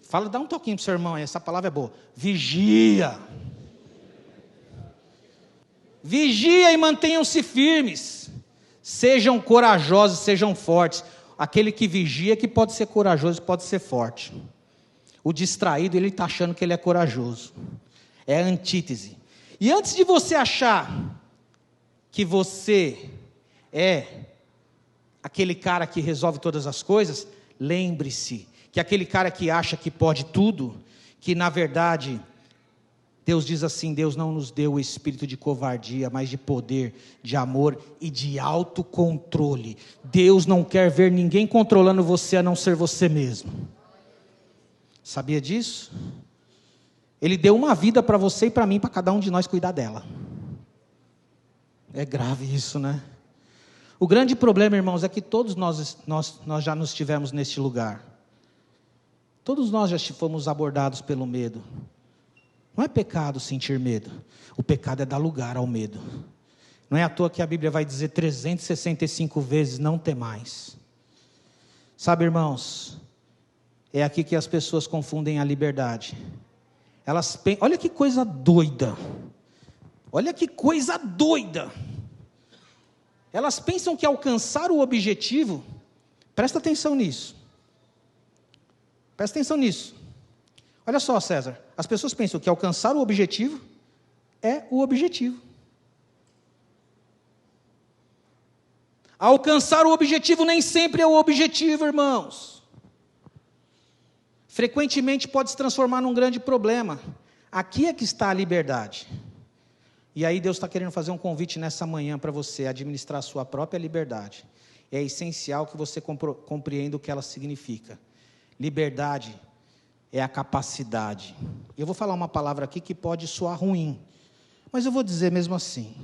S1: Fala, dá um toquinho para o seu irmão aí, essa palavra é boa. Vigia. Vigia e mantenham-se firmes. Sejam corajosos, sejam fortes. Aquele que vigia que pode ser corajoso, pode ser forte. O distraído, ele está achando que ele é corajoso. É a antítese. E antes de você achar que você é aquele cara que resolve todas as coisas, lembre-se que aquele cara que acha que pode tudo, que na verdade, Deus diz assim, Deus não nos deu o espírito de covardia, mas de poder, de amor e de autocontrole. Deus não quer ver ninguém controlando você a não ser você mesmo. Sabia disso? Ele deu uma vida para você e para mim, para cada um de nós cuidar dela. É grave isso, né? O grande problema, irmãos, é que todos nós já nos tivemos neste lugar. Todos nós já fomos abordados pelo medo. Não é pecado sentir medo. O pecado é dar lugar ao medo. Não é à toa que a Bíblia vai dizer 365 vezes, não temais. Sabe, irmãos, é aqui que as pessoas confundem a liberdade. Olha que coisa doida. Olha que coisa doida. Elas pensam que alcançar o objetivo, presta atenção nisso. Presta atenção nisso. Olha só, César, as pessoas pensam que alcançar o objetivo é o objetivo. Alcançar o objetivo nem sempre é o objetivo, irmãos. Frequentemente pode se transformar num grande problema. Aqui é que está a liberdade. E aí Deus está querendo fazer um convite nessa manhã para você administrar a sua própria liberdade. É essencial que você compreenda o que ela significa. Liberdade é a capacidade. Eu vou falar uma palavra aqui que pode soar ruim, mas eu vou dizer mesmo assim.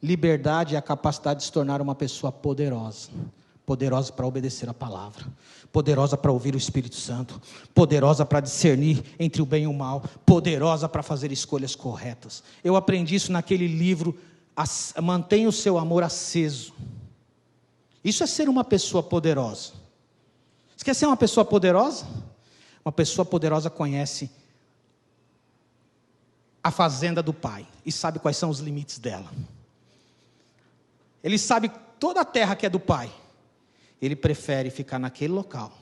S1: Liberdade é a capacidade de se tornar uma pessoa poderosa. Poderosa para obedecer a palavra, poderosa para ouvir o Espírito Santo, poderosa para discernir entre o bem e o mal, poderosa para fazer escolhas corretas. Eu aprendi isso naquele livro, Mantenha o seu amor aceso. Isso é ser uma pessoa poderosa. Você quer ser uma pessoa poderosa? Uma pessoa poderosa conhece a fazenda do Pai e sabe quais são os limites dela. Ele sabe toda a terra que é do Pai. Ele prefere ficar naquele local,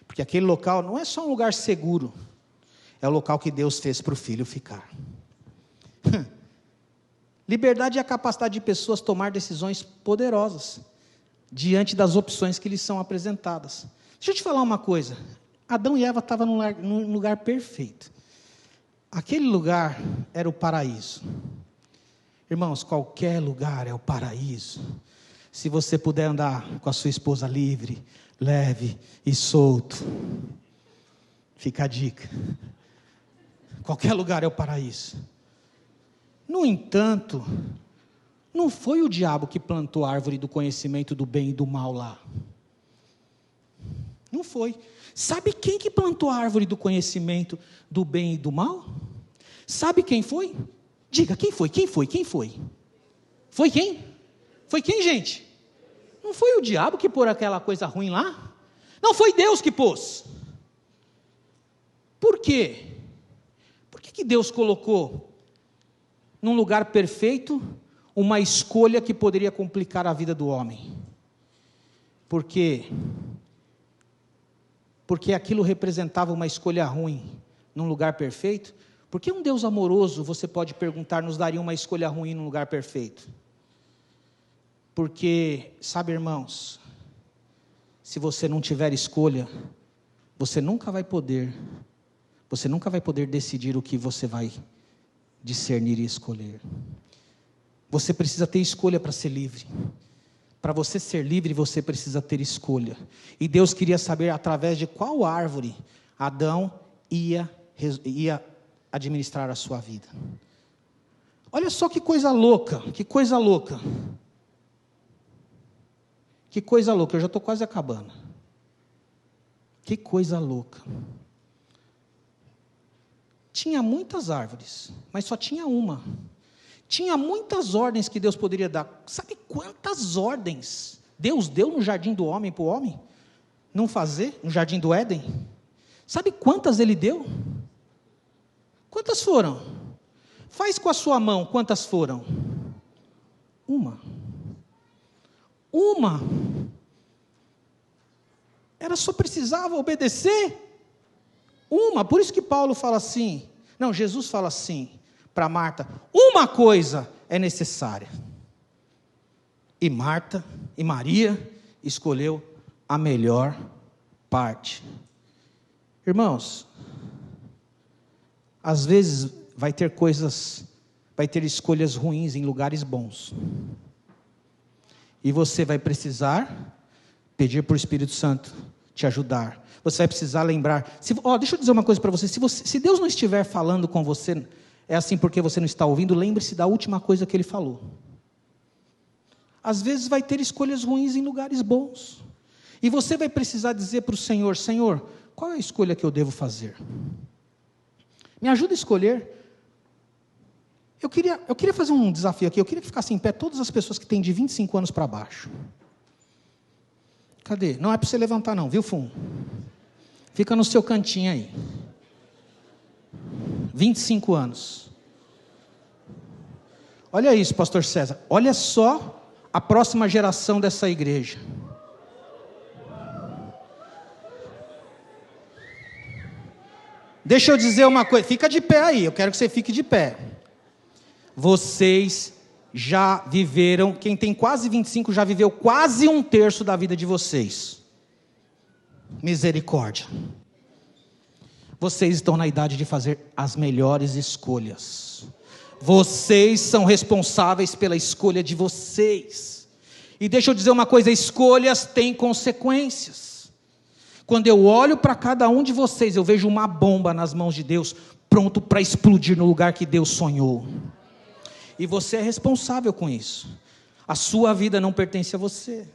S1: porque aquele local não é só um lugar seguro, é o local que Deus fez para o filho ficar. Liberdade é a capacidade de pessoas tomar decisões poderosas, diante das opções que lhes são apresentadas. Deixa eu te falar uma coisa, Adão e Eva estavam num lugar perfeito, aquele lugar era o paraíso. Irmãos, qualquer lugar é o paraíso, se você puder andar com a sua esposa livre, leve e solto. Fica a dica. Qualquer lugar é o paraíso. No entanto, não foi o diabo que plantou a árvore do conhecimento do bem e do mal lá. Não foi. Sabe quem que plantou a árvore do conhecimento do bem e do mal? Sabe quem foi? Diga, quem foi? Quem foi? Quem foi? Foi quem? Foi quem, gente? Não foi o diabo que pôs aquela coisa ruim lá? Não foi Deus que pôs. Por quê? Por que Deus colocou num lugar perfeito uma escolha que poderia complicar a vida do homem? Porque aquilo representava uma escolha ruim num lugar perfeito. Por que um Deus amoroso, você pode perguntar, nos daria uma escolha ruim num lugar perfeito? Porque, sabe, irmãos, se você não tiver escolha, você nunca vai poder decidir o que você vai discernir e escolher. Você precisa ter escolha para ser livre. Para você ser livre, você precisa ter escolha. E Deus queria saber através de qual árvore Adão ia administrar a sua vida. Olha só que coisa louca, que coisa louca. Que coisa louca, eu já estou quase acabando. Que coisa louca. Tinha muitas árvores, mas só tinha uma. Tinha muitas ordens que Deus poderia dar. Sabe quantas ordens Deus deu no jardim do homem para o homem não fazer, no jardim do Éden? Sabe quantas Ele deu? Quantas foram? Faz com a sua mão, quantas foram? Uma. Ela só precisava obedecer uma. Por isso que Paulo fala assim, Jesus fala assim, para Marta: uma coisa é necessária. E Marta e Maria escolheu a melhor parte. Irmãos, às vezes vai ter escolhas ruins em lugares bons. E você vai precisar pedir para o Espírito Santo te ajudar. Você vai precisar lembrar. Deixa eu dizer uma coisa para você. Se Deus não estiver falando com você, é assim porque você não está ouvindo, lembre-se da última coisa que Ele falou. Às vezes vai ter escolhas ruins em lugares bons. E você vai precisar dizer para o Senhor: Senhor, qual é a escolha que eu devo fazer? Me ajuda a escolher. Eu queria fazer um desafio aqui. Eu queria que ficassem em pé todas as pessoas que têm de 25 anos para baixo. Cadê? Não é para você levantar não, viu, Fum? Fica no seu cantinho aí. 25 anos. Olha isso, pastor César. Olha só a próxima geração dessa igreja. Deixa eu dizer uma coisa. Fica de pé aí. Eu quero que você fique de pé. Vocês já viveram, quem tem quase 25 já viveu quase 1/3 da vida de vocês. Misericórdia. Vocês estão na idade de fazer as melhores escolhas. Vocês são responsáveis pela escolha de vocês. E deixa eu dizer uma coisa: escolhas têm consequências. Quando eu olho para cada um de vocês, eu vejo uma bomba nas mãos de Deus, pronto para explodir no lugar que Deus sonhou. E você é responsável com isso. A sua vida não pertence a você.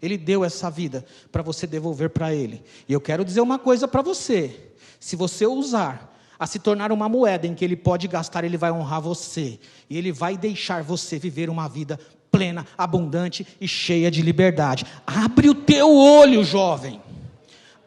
S1: Ele deu essa vida para você devolver para Ele. E eu quero dizer uma coisa para você: se você usar a se tornar uma moeda em que Ele pode gastar, Ele vai honrar você. E Ele vai deixar você viver uma vida plena, abundante e cheia de liberdade. Abre o teu olho, jovem.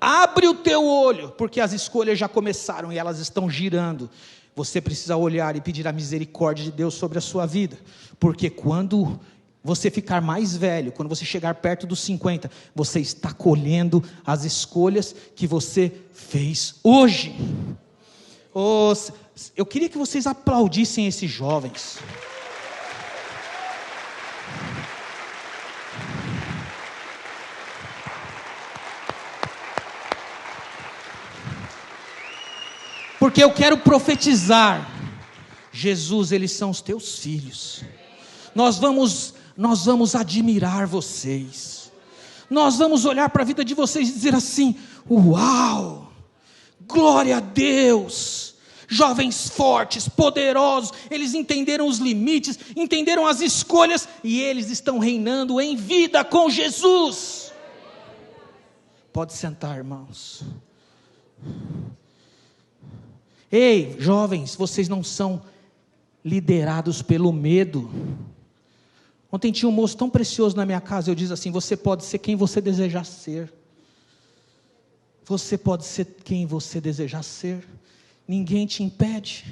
S1: Abre o teu olho, porque as escolhas já começaram e elas estão girando. Você precisa olhar e pedir a misericórdia de Deus sobre a sua vida, porque quando você ficar mais velho, quando você chegar perto dos 50, você está colhendo as escolhas que você fez hoje. Eu queria que vocês aplaudissem esses jovens. Porque eu quero profetizar: Jesus, eles são os teus filhos. Nós vamos admirar vocês. Nós vamos olhar para a vida de vocês e dizer assim: uau, glória a Deus. Jovens fortes, poderosos, eles entenderam os limites, entenderam as escolhas, e eles estão reinando em vida com Jesus. Pode sentar, irmãos. Ei, jovens, vocês não são liderados pelo medo. Ontem tinha um moço tão precioso na minha casa. Eu disse assim: você pode ser quem você desejar ser. Você pode ser quem você desejar ser. Ninguém te impede.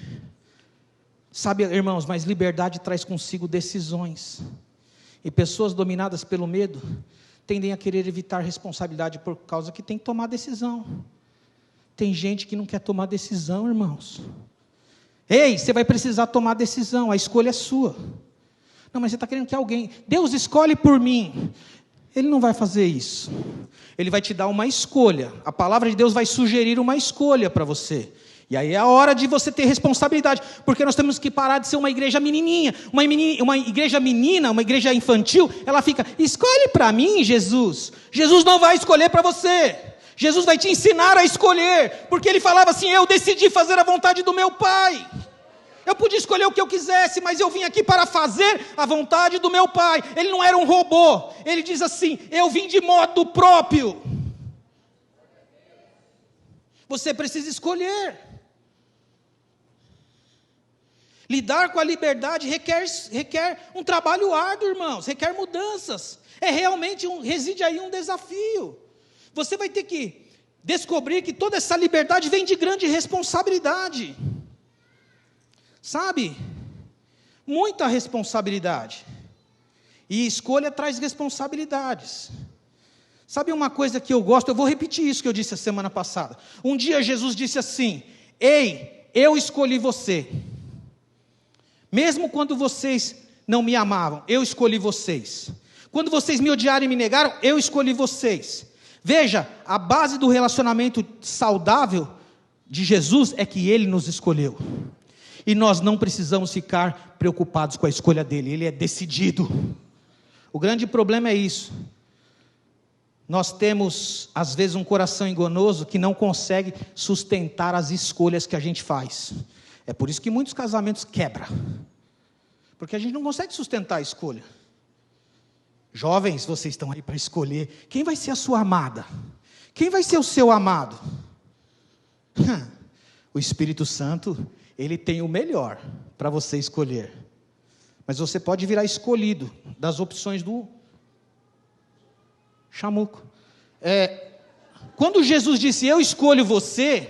S1: Sabe, irmãos, mas liberdade traz consigo decisões. E pessoas dominadas pelo medo tendem a querer evitar responsabilidade por causa que tem que tomar decisão. Tem gente que não quer tomar decisão, irmãos. Ei, você vai precisar tomar decisão, a escolha é sua. Não, mas você está querendo que alguém... Deus escolhe por mim. Ele não vai fazer isso. Ele vai te dar uma escolha. A palavra de Deus vai sugerir uma escolha para você. E aí é a hora de você ter responsabilidade. Porque nós temos que parar de ser uma igreja menininha. Uma igreja menina, uma igreja infantil. Ela fica: escolhe para mim, Jesus. Jesus não vai escolher para você. Jesus vai te ensinar a escolher, porque Ele falava assim: eu decidi fazer a vontade do meu Pai. Eu podia escolher o que eu quisesse, mas eu vim aqui para fazer a vontade do meu Pai. Ele não era um robô. Ele diz assim: eu vim de modo próprio. Você precisa escolher. Lidar com a liberdade requer um trabalho árduo, irmãos, requer mudanças. Reside aí um desafio. Você vai ter que descobrir que toda essa liberdade vem de grande responsabilidade. Sabe? Muita responsabilidade. E escolha traz responsabilidades. Sabe uma coisa que eu gosto? Eu vou repetir isso que eu disse a semana passada. Um dia Jesus disse assim: ei, eu escolhi você. Mesmo quando vocês não me amavam, eu escolhi vocês. Quando vocês me odiaram e me negaram, eu escolhi vocês. Veja, a base do relacionamento saudável de Jesus é que Ele nos escolheu. E nós não precisamos ficar preocupados com a escolha dEle, Ele é decidido. O grande problema é isso. Nós temos, às vezes, um coração enganoso que não consegue sustentar as escolhas que a gente faz. É por isso que muitos casamentos quebram. Porque a gente não consegue sustentar a escolha. Jovens, vocês estão aí para escolher quem vai ser a sua amada. Quem vai ser o seu amado? O Espírito Santo, Ele tem o melhor para você escolher. Mas você pode virar escolhido das opções do chamuco. Quando Jesus disse, eu escolho você,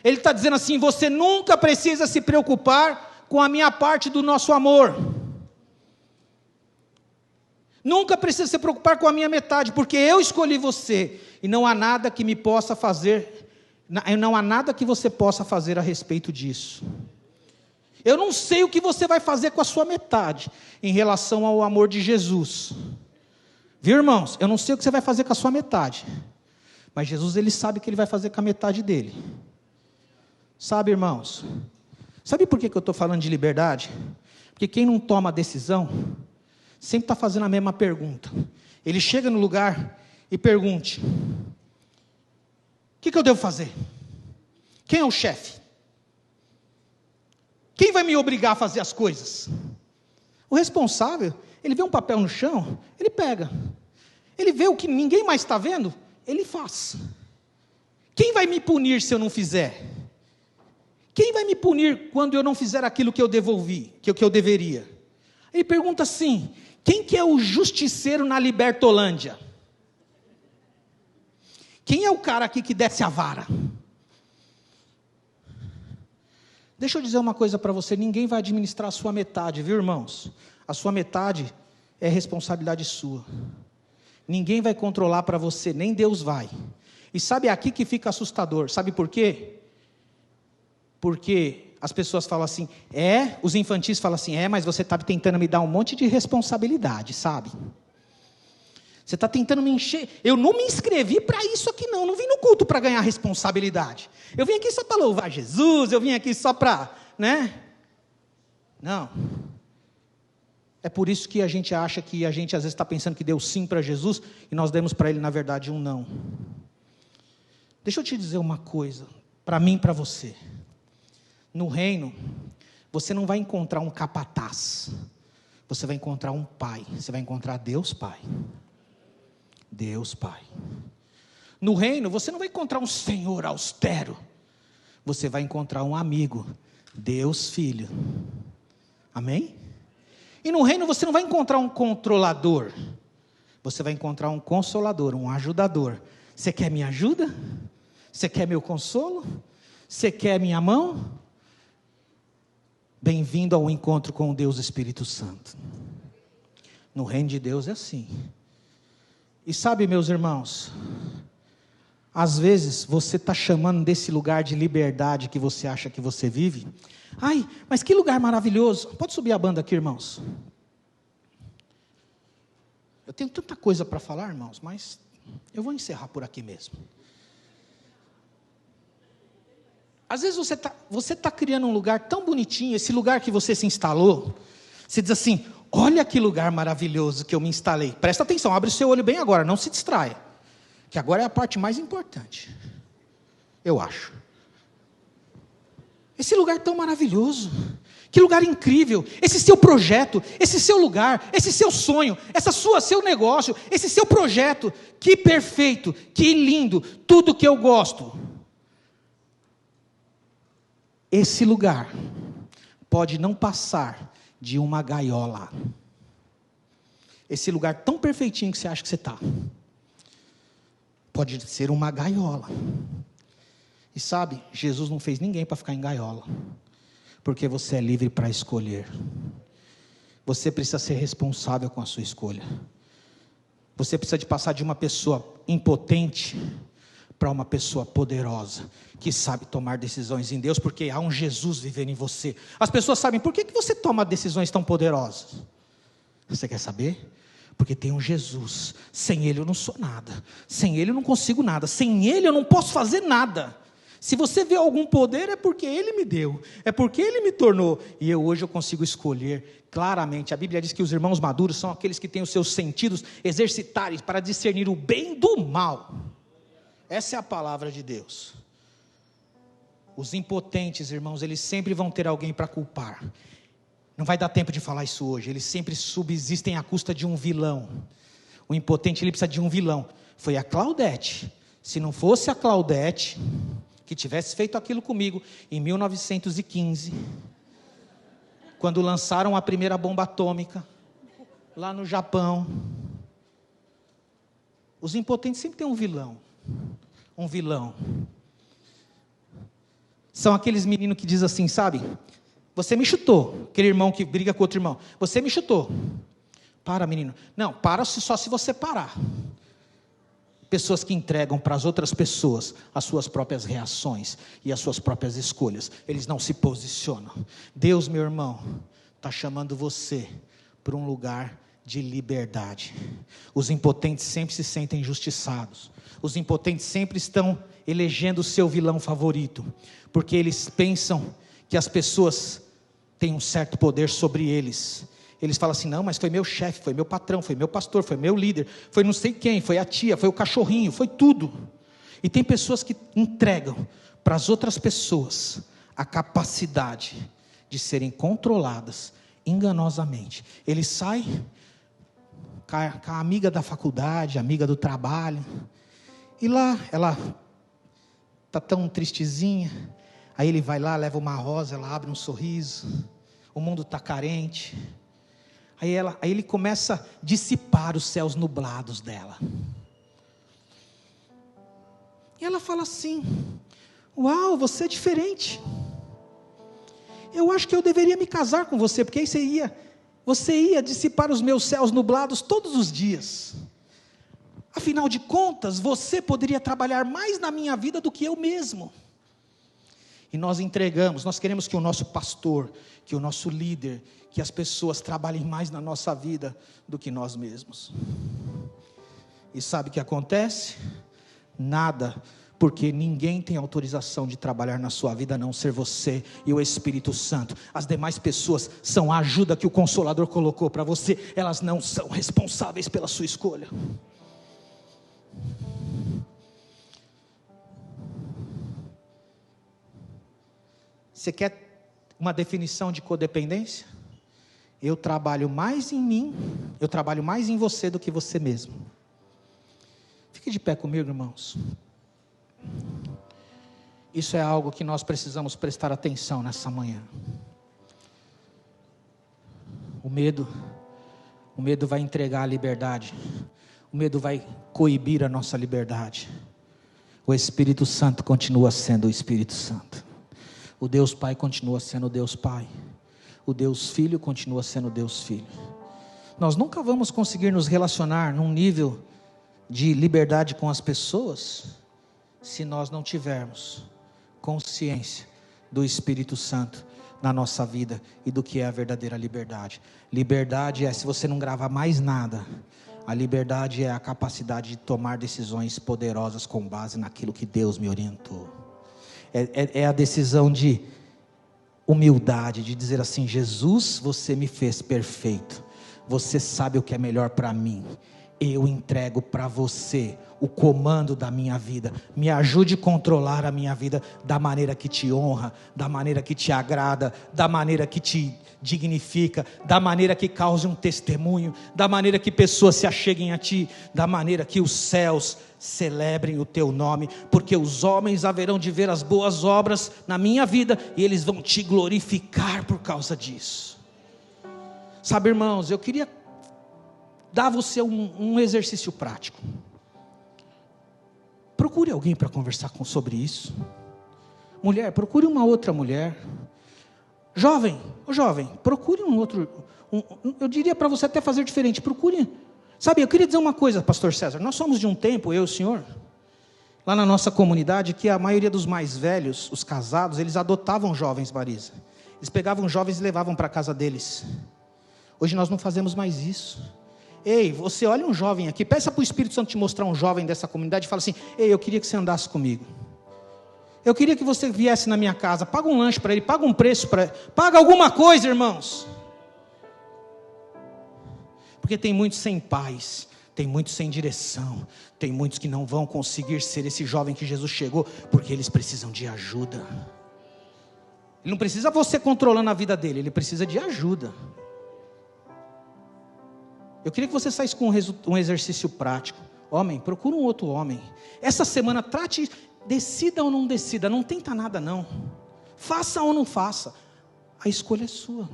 S1: Ele está dizendo assim, você nunca precisa se preocupar com a minha parte do nosso amor. Nunca precisa se preocupar com a minha metade, porque eu escolhi você, e não há nada que me possa fazer, não há nada que você possa fazer a respeito disso. Eu não sei o que você vai fazer com a sua metade, em relação ao amor de Jesus. Viu, irmãos? Eu não sei o que você vai fazer com a sua metade, mas Jesus, Ele sabe o que Ele vai fazer com a metade dele. Sabe, irmãos? Sabe por que eu estou falando de liberdade? Porque quem não toma decisão, sempre está fazendo a mesma pergunta. Ele chega no lugar e pergunte, o que eu devo fazer? Quem é o chefe? Quem vai me obrigar a fazer as coisas? O responsável, ele vê um papel no chão, ele pega. Ele vê o que ninguém mais está vendo, ele faz. Quem vai me punir se eu não fizer? Quem vai me punir quando eu não fizer aquilo que eu devolvi, que eu deveria? Ele pergunta assim, quem que é o justiceiro na Libertolândia? Quem é o cara aqui que desce a vara? Deixa eu dizer uma coisa para você, ninguém vai administrar a sua metade, viu, irmãos? A sua metade é responsabilidade sua. Ninguém vai controlar para você, nem Deus vai. E sabe aqui que fica assustador, sabe por quê? Porque as pessoas falam assim, os infantis falam assim, mas você está tentando me dar um monte de responsabilidade, sabe? Você está tentando me encher, eu não me inscrevi para isso aqui não vim no culto para ganhar responsabilidade. Eu vim aqui só para louvar Jesus, eu vim aqui só para, Não. É por isso que a gente acha que a gente às vezes está pensando que deu sim para Jesus, e nós demos para Ele, na verdade, um não. Deixa eu te dizer uma coisa, para mim e para você. No reino, você não vai encontrar um capataz, você vai encontrar um pai, você vai encontrar Deus Pai. Deus Pai. No reino, você não vai encontrar um Senhor austero, você vai encontrar um amigo, Deus Filho. Amém? E no reino você não vai encontrar um controlador, você vai encontrar um consolador, um ajudador. Você quer minha ajuda? Você quer meu consolo? Você quer minha mão? Bem-vindo ao encontro com o Deus Espírito Santo. No reino de Deus é assim. E sabe, meus irmãos, às vezes você está chamando desse lugar de liberdade que você acha que você vive. Ai, mas que lugar maravilhoso. Pode subir a banda aqui, irmãos. Eu tenho tanta coisa para falar, irmãos, mas eu vou encerrar por aqui mesmo. Às vezes você tá criando um lugar tão bonitinho, esse lugar que você se instalou, você diz assim, olha que lugar maravilhoso que eu me instalei. Presta atenção, abre o seu olho bem agora, não se distraia. Que agora é a parte mais importante, eu acho. Esse lugar tão maravilhoso, que lugar incrível, esse seu projeto, esse seu lugar, esse seu sonho, seu negócio, esse seu projeto, que perfeito, que lindo, tudo que eu gosto. Esse lugar pode não passar de uma gaiola. Esse lugar tão perfeitinho que você acha que você está, pode ser uma gaiola. E sabe, Jesus não fez ninguém para ficar em gaiola, porque você é livre para escolher. Você precisa ser responsável com a sua escolha. Você precisa de passar de uma pessoa impotente para uma pessoa poderosa, que sabe tomar decisões em Deus, porque há um Jesus vivendo em você. As pessoas sabem, por que você toma decisões tão poderosas? Você quer saber? Porque tem um Jesus. Sem Ele eu não sou nada, sem Ele eu não consigo nada, sem Ele eu não posso fazer nada. Se você vê algum poder, é porque Ele me deu, é porque Ele me tornou, e hoje eu consigo escolher claramente. A Bíblia diz que os irmãos maduros são aqueles que têm os seus sentidos exercitados para discernir o bem do mal. Essa é a palavra de Deus. Os impotentes, irmãos, eles sempre vão ter alguém para culpar. Não vai dar tempo de falar isso hoje. Eles sempre subsistem à custa de um vilão. O impotente, ele precisa de um vilão. Foi a Claudete. Se não fosse a Claudete que tivesse feito aquilo comigo em 1915, quando lançaram a primeira bomba atômica lá no Japão. Os impotentes sempre têm um vilão. Um vilão. São aqueles meninos que dizem assim, sabe? Você me chutou. Aquele irmão que briga com outro irmão. Você me chutou. Para, menino. Não, para só se você parar. Pessoas que entregam para as outras pessoas as suas próprias reações e as suas próprias escolhas. Eles não se posicionam. Deus, meu irmão, está chamando você para um lugar de liberdade. Os impotentes sempre se sentem injustiçados. Os impotentes sempre estão elegendo o seu vilão favorito, porque eles pensam que as pessoas têm um certo poder sobre eles. Eles falam assim, não, mas foi meu chefe, foi meu patrão, foi meu pastor, foi meu líder, foi não sei quem, foi a tia, foi o cachorrinho, foi tudo. E tem pessoas que entregam para as outras pessoas a capacidade de serem controladas enganosamente. Ele sai com a amiga da faculdade, amiga do trabalho, e lá ela está tão tristezinha, aí ele vai lá, leva uma rosa, ela abre um sorriso, o mundo está carente, aí ele começa a dissipar os céus nublados dela, e ela fala assim, uau, você é diferente, eu acho que eu deveria me casar com você, porque aí você ia dissipar os meus céus nublados todos os dias. Afinal de contas, você poderia trabalhar mais na minha vida do que eu mesmo. E nós entregamos, nós queremos que o nosso pastor, que o nosso líder, que as pessoas trabalhem mais na nossa vida do que nós mesmos. E sabe o que acontece? Nada. Porque ninguém tem autorização de trabalhar na sua vida, a não ser você e o Espírito Santo. As demais pessoas são a ajuda que o Consolador colocou para você. Elas não são responsáveis pela sua escolha. Você quer uma definição de codependência? Eu trabalho mais em mim, eu trabalho mais em você do que você mesmo. Fique de pé comigo, irmãos. Isso é algo que nós precisamos prestar atenção nessa manhã. O medo vai entregar a liberdade. O medo vai coibir a nossa liberdade. O Espírito Santo continua sendo o Espírito Santo. O Deus Pai continua sendo o Deus Pai. O Deus Filho continua sendo o Deus Filho. Nós nunca vamos conseguir nos relacionar num nível de liberdade com as pessoas se nós não tivermos consciência do Espírito Santo na nossa vida e do que é a verdadeira liberdade. Liberdade é, se você não gravar mais nada, a liberdade é a capacidade de tomar decisões poderosas com base naquilo que Deus me orientou. É a decisão de humildade, de dizer assim, Jesus, você me fez perfeito, você sabe o que é melhor para mim, eu entrego para você o comando da minha vida, me ajude a controlar a minha vida da maneira que te honra, da maneira que te agrada, da maneira que te dignifica, da maneira que cause um testemunho, da maneira que pessoas se acheguem a ti, da maneira que os céus celebrem o teu nome, porque os homens haverão de ver as boas obras na minha vida, e eles vão te glorificar por causa disso. Sabe, irmãos, eu queria dar a você um exercício prático. Procure alguém para conversar sobre isso. Mulher, procure uma outra mulher. Jovem, procure um outro. Eu diria para você até fazer diferente. Procure. Sabe, eu queria dizer uma coisa, pastor César. Nós somos de um tempo, eu e o senhor, lá na nossa comunidade que a maioria dos mais velhos, os casados, eles adotavam jovens, Marisa. Eles pegavam jovens e levavam para a casa deles. Hoje nós não fazemos mais isso. Ei, você olha um jovem aqui, peça para o Espírito Santo te mostrar um jovem dessa comunidade e fala assim: ei, eu queria que você andasse comigo. Eu queria que você viesse na minha casa, paga um lanche para ele, paga um preço para ele, paga alguma coisa, irmãos. Porque tem muitos sem paz, tem muitos sem direção, tem muitos que não vão conseguir ser esse jovem que Jesus chegou, porque eles precisam de ajuda. Ele não precisa você controlando a vida dele, ele precisa de ajuda. Eu queria que você saísse com um exercício prático. Homem, procura um outro homem. Essa semana trate, decida ou não decida, não tenta nada não. Faça ou não faça, a escolha é sua.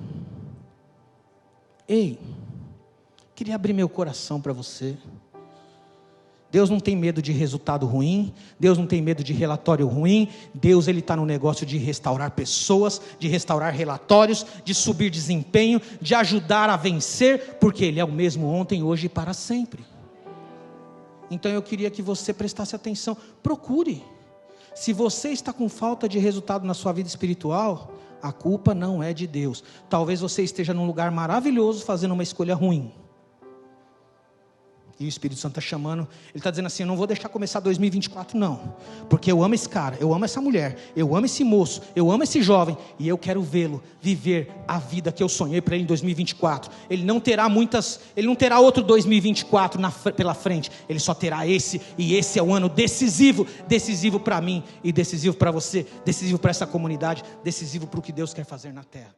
S1: Ei, queria abrir meu coração para você. Deus não tem medo de resultado ruim, Deus não tem medo de relatório ruim. Deus, Ele está no negócio de restaurar pessoas, de restaurar relatórios, de subir desempenho, de ajudar a vencer, porque Ele é o mesmo ontem, hoje e para sempre. Então eu queria que você prestasse atenção, procure. Se você está com falta de resultado na sua vida espiritual, a culpa não é de Deus. Talvez você esteja num lugar maravilhoso fazendo uma escolha ruim. E o Espírito Santo está chamando, ele está dizendo assim: eu não vou deixar começar 2024 não, porque eu amo esse cara, eu amo essa mulher, eu amo esse moço, eu amo esse jovem, e eu quero vê-lo viver a vida que eu sonhei para ele em 2024. Ele não terá outro 2024 pela frente, ele só terá esse, e esse é o ano decisivo para mim, e decisivo para você, decisivo para essa comunidade, decisivo para o que Deus quer fazer na terra.